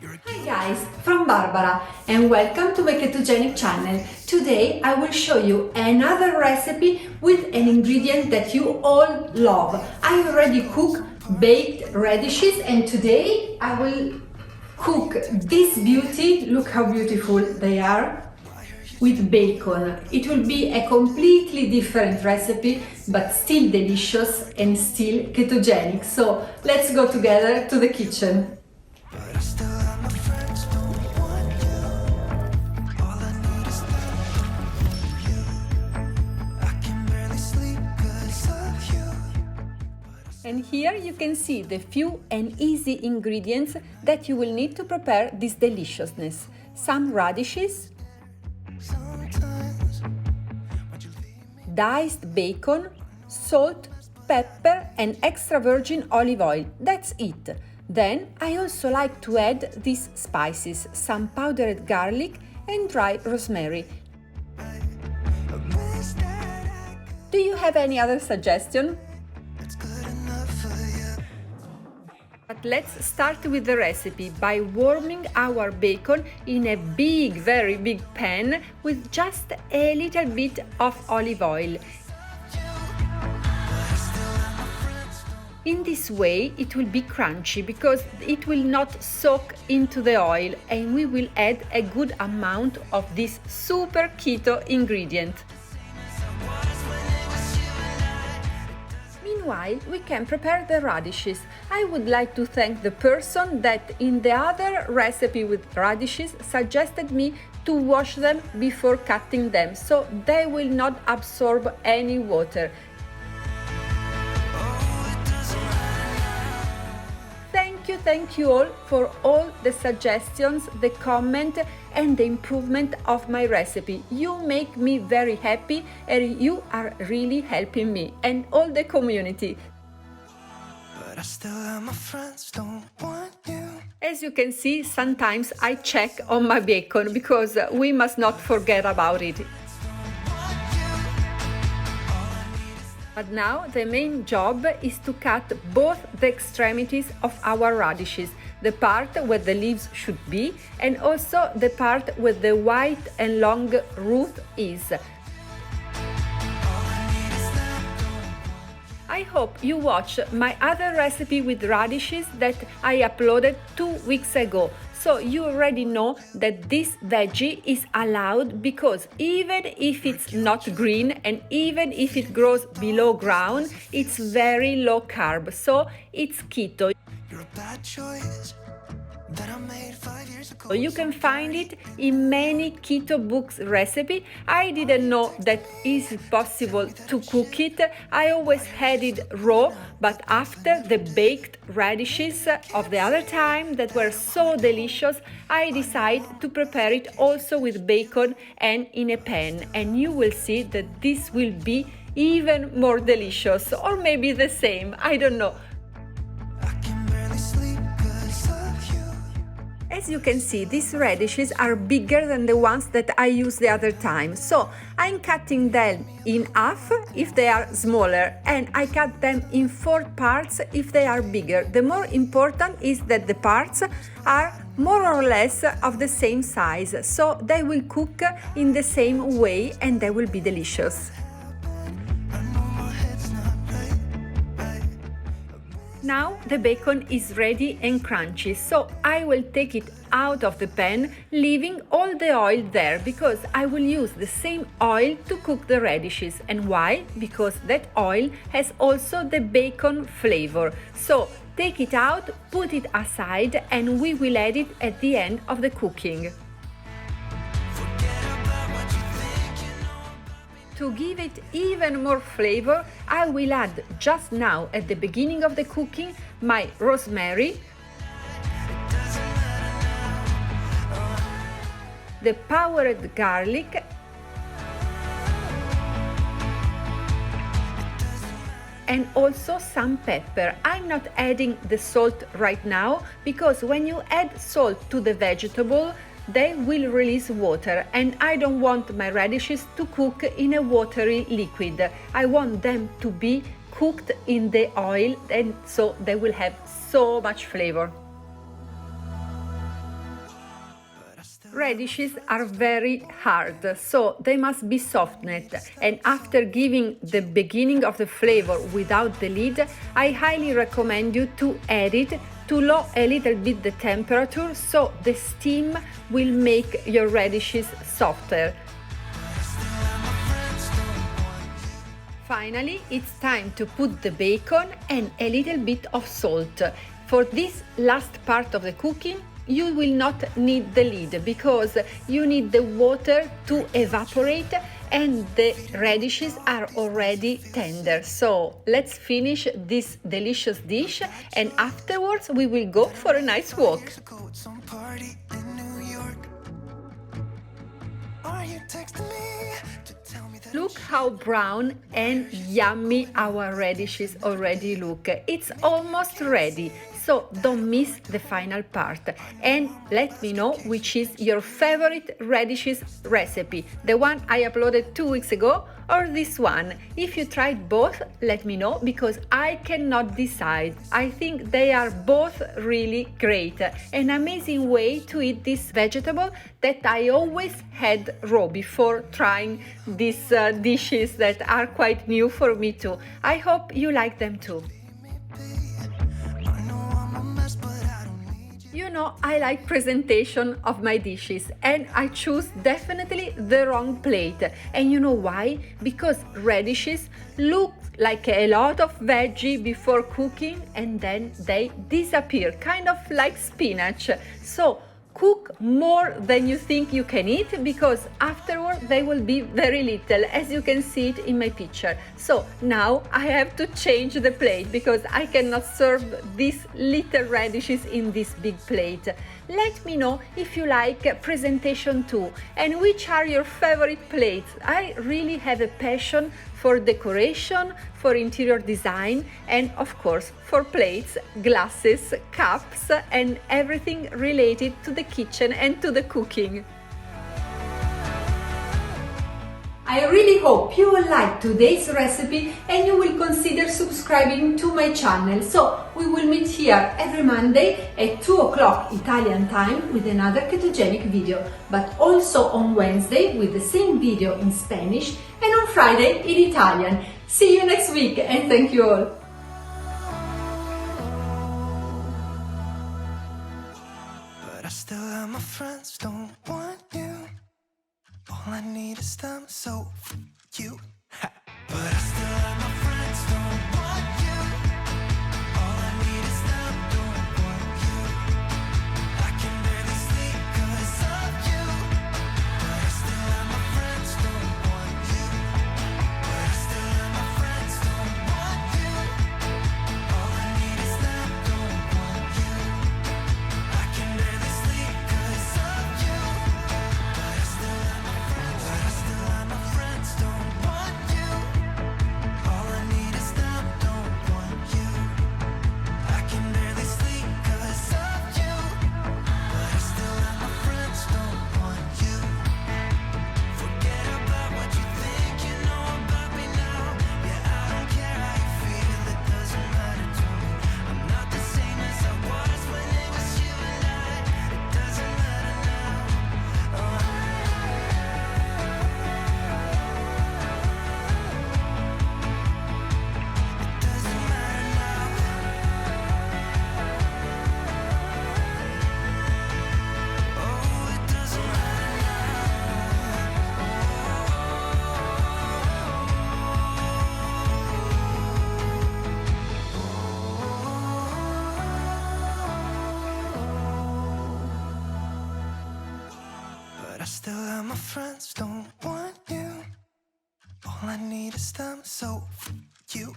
Hi guys, from Barbara and welcome to my ketogenic channel. Today I will show you another recipe with an ingredient that you all love. I already cook baked radishes and today I will cook this beauty. Look how beautiful they are with bacon. It will be a completely different recipe but still delicious and still ketogenic. So let's go together to the kitchen. And here you can see the few and easy ingredients that you will need to prepare this deliciousness. Some radishes, diced bacon, salt, pepper and extra virgin olive oil. That's it. Then I also like to add these spices, some powdered garlic and dry rosemary. Do you have any other suggestion? But let's start with the recipe by warming our bacon in a big, very big pan with just a little bit of olive oil. In this way it will be crunchy because it will not soak into the oil, and we will add a good amount of this super keto ingredient. Meanwhile, we can prepare the radishes. I would like to thank the person that in the other recipe with radishes suggested me to wash them before cutting them, so they will not absorb any water. Thank you all for all the suggestions, the comment and the improvement of my recipe. You make me very happy and you are really helping me and all the community. But I still have my friends, don't want you. As you can see, sometimes I check on my bacon because we must not forget about it. But now the main job is to cut both the extremities of our radishes, the part where the leaves should be and also the part where the white and long root is. I hope you watched my other recipe with radishes that I uploaded 2 weeks ago. So you already know that this veggie is allowed because even if it's not green and even if it grows below ground, it's very low carb, so it's keto. You're a bad choice that I made 5 years ago. You can find it in many keto books recipe. I didn't know that it's possible to cook it. I always had it raw, but after the baked radishes of the other time that were so delicious, I decided to prepare it also with bacon and in a pan, and you will see that this will be even more delicious, or maybe the same, I don't know. As you can see, these radishes are bigger than the ones that I used the other time, so I'm cutting them in half if they are smaller, and I cut them in 4 parts if they are bigger. The more important is that the parts are more or less of the same size, so they will cook in the same way and they will be delicious. Now the bacon is ready and crunchy, so I will take it out of the pan, leaving all the oil there because I will use the same oil to cook the radishes. And why? Because that oil has also the bacon flavor. So take it out, put it aside, and we will add it at the end of the cooking. To give it even more flavor, I will add just now at the beginning of the cooking my rosemary, the powdered garlic, and also some pepper. I'm not adding the salt right now because when you add salt to the vegetable, they will release water, and I don't want my radishes to cook in a watery liquid. I want them to be cooked in the oil, and so they will have so much flavor. radishes are very hard, so they must be softened. And after giving the beginning of the flavor without the lid, I highly recommend you to add it to lower a little bit the temperature, so the steam will make your radishes softer. Finally, it's time to put the bacon and a little bit of salt. For this last part of the cooking, you will not need the lid because you need the water to evaporate and the radishes are already tender. So let's finish this delicious dish and afterwards we will go for a nice walk. Look how brown and yummy our radishes already look. It's almost ready, so don't miss the final part. And let me know which is your favorite radishes recipe, the one I uploaded 2 weeks ago or this one. If you tried both, let me know because I cannot decide. I think they are both really great. An amazing way to eat this vegetable that I always had raw before trying these dishes that are quite new for me too. I hope you like them too. You know, I like presentation of my dishes and I choose definitely the wrong plate. And you know why? Because radishes look like a lot of veggie before cooking and then they disappear, kind of like spinach. So cook more than you think you can eat because afterward they will be very little, as you can see it in my picture. So now I have to change the plate because I cannot serve these little radishes in this big plate. Let me know if you like presentation too and which are your favorite plates. I really have a passion for decoration, for interior design, and of course for plates, glasses, cups, and everything related to the kitchen and to the cooking. I really hope you will like today's recipe and you will consider subscribing to my channel. So we will meet here every Monday at 2 o'clock Italian time with another ketogenic video, but also on Wednesday with the same video in Spanish and on Friday in Italian. See you next week and thank you all. But I still love my friends, don't want you. All I need is them, so you. But I still have my friends, don't want you. All I need is them, don't want you. I can barely sleep 'cause of you. But I still have my friends, don't want you. But I still have my friends, don't want you. All I need is them, don't want you. I can barely sleep 'cause of you. But I still have my friends, but I still have my friends, don't want you. All I need is them, don't want you. I can barely sleep 'cause of you. But I still have my friends, don't want you. Forget about what you think you know about me now. Yeah, I don't care how you feel, it doesn't matter to me. I'm not the same as I was when it was you and I. It doesn't matter now. Oh. It doesn't matter now. Oh, it doesn't matter But I still have my friends, don't want you. All I need is them, so you.